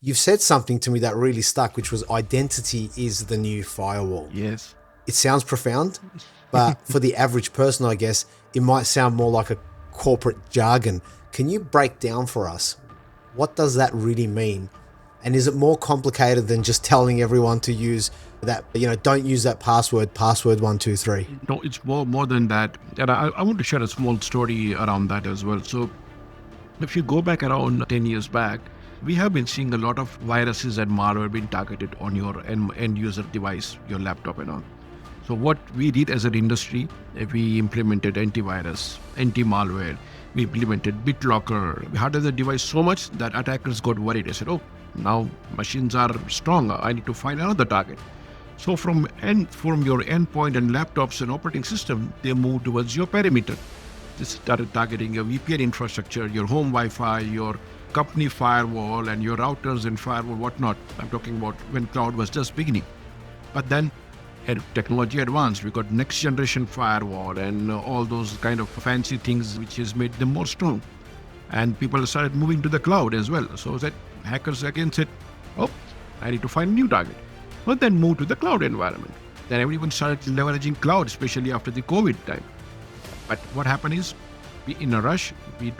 You've said something to me that really stuck, which was identity is the new firewall. Yes. It sounds profound, but for the average person, I guess, it might sound more like a corporate jargon. Can you break down for us? What does that really mean? And is it more complicated than just telling everyone to use that, don't use that password 123? No, it's more than that. And I want to share a small story around that as well. So if you go back around 10 years back, we have been seeing a lot of viruses and malware being targeted on your end user device, your laptop and all. So what we did as an industry, we implemented antivirus, anti-malware, we implemented BitLocker. We hardened the device so much that attackers got worried. They said, oh, now machines are strong. I need to find another target. So from your endpoint and laptops and operating system, they moved towards your perimeter. They started targeting your VPN infrastructure, your home Wi-Fi, your company firewall, and your routers and firewall, whatnot. I'm talking about when cloud was just beginning. But then technology advanced. We got next generation firewall and all those kind of fancy things which has made them more strong. And people started moving to the cloud as well. So that hackers again said, oh, I need to find a new target. But then move to the cloud environment. Then everyone started leveraging cloud, especially after the COVID time. But what happened is, in a rush, we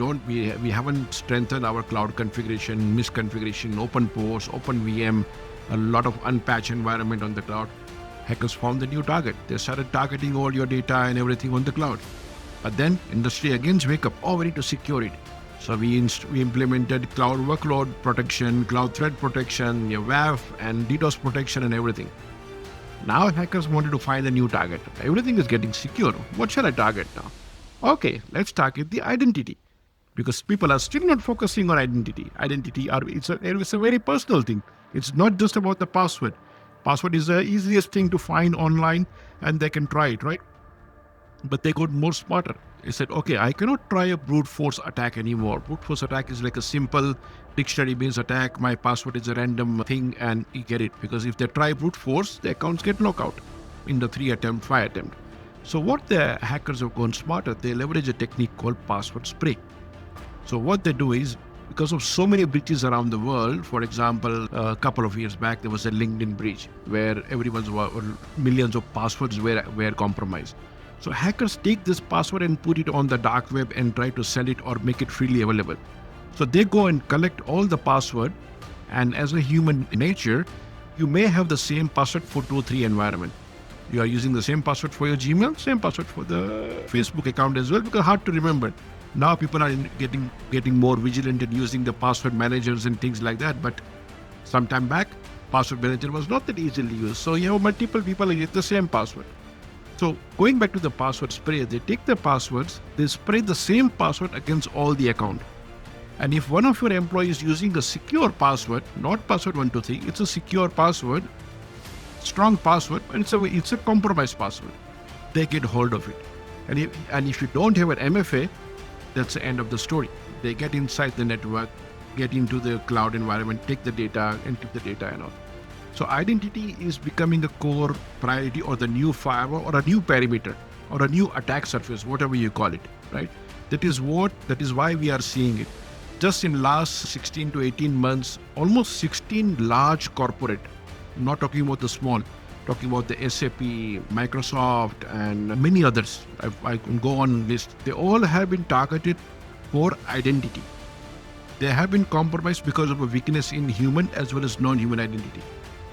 haven't strengthened our cloud configuration, misconfiguration, open ports, open VM, a lot of unpatched environment on the cloud. Hackers found the new target. They started targeting all your data and everything on the cloud. But then industry again wake up, oh, we need to secure it. So we implemented cloud workload protection, cloud threat protection, your WAF and DDoS protection and everything. Now hackers wanted to find a new target. Everything is getting secure. What shall I target now? Okay, let's target the identity. Because people are still not focusing on identity. It's a very personal thing. It's not just about the password. Password is the easiest thing to find online and they can try it, right? But they got more smarter. They said, okay, I cannot try a brute force attack anymore. Brute force attack is like a simple dictionary-based attack. My password is a random thing and you get it. Because if they try brute force, the accounts get knocked out in the 5 attempt. So what the hackers have gone smarter, they leverage a technique called password spray. So what they do is, because of so many breaches around the world, for example, a couple of years back, there was a LinkedIn breach where millions of passwords were compromised. So hackers take this password and put it on the dark web and try to sell it or make it freely available. So they go and collect all the password, and as a human nature, you may have the same password for 2 or 3 environments. You are using the same password for your Gmail, same password for the Facebook account as well, because hard to remember. Now people are getting more vigilant in using the password managers and things like that. But some time back, password manager was not that easily used. So you have multiple people with the same password. So going back to the password spray, they take the passwords, they spray the same password against all the account. And if one of your employees is using a secure password, not password 123, it's a secure password, strong password, and it's a compromised password, they get hold of it. And if you don't have an MFA, that's the end of the story. They get inside the network, get into the cloud environment, take the data, encrypt the data and all. So identity is becoming a core priority or the new firewall or a new perimeter or a new attack surface, whatever you call it, right? That is why we are seeing it. Just in last 16 to 18 months, almost 16 large corporate, not talking about the small, talking about the SAP, Microsoft, and many others. I can go on list. They all have been targeted for identity. They have been compromised because of a weakness in human as well as non-human identity.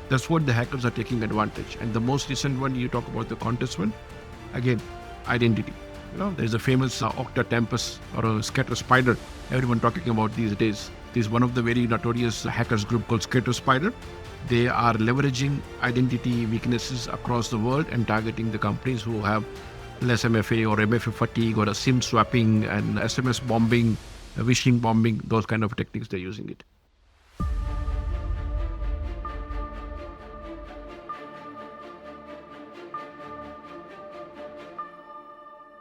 That's what the hackers are taking advantage. And the most recent one, you talk about the contest one, again, identity. There's a famous Octa Tempest or a Scatter Spider, everyone talking about these days. There's one of the very notorious hackers group called Scatter Spider. They are leveraging identity weaknesses across the world and targeting the companies who have less MFA or MFA fatigue or a SIM swapping and SMS bombing, phishing bombing, those kind of techniques they're using it.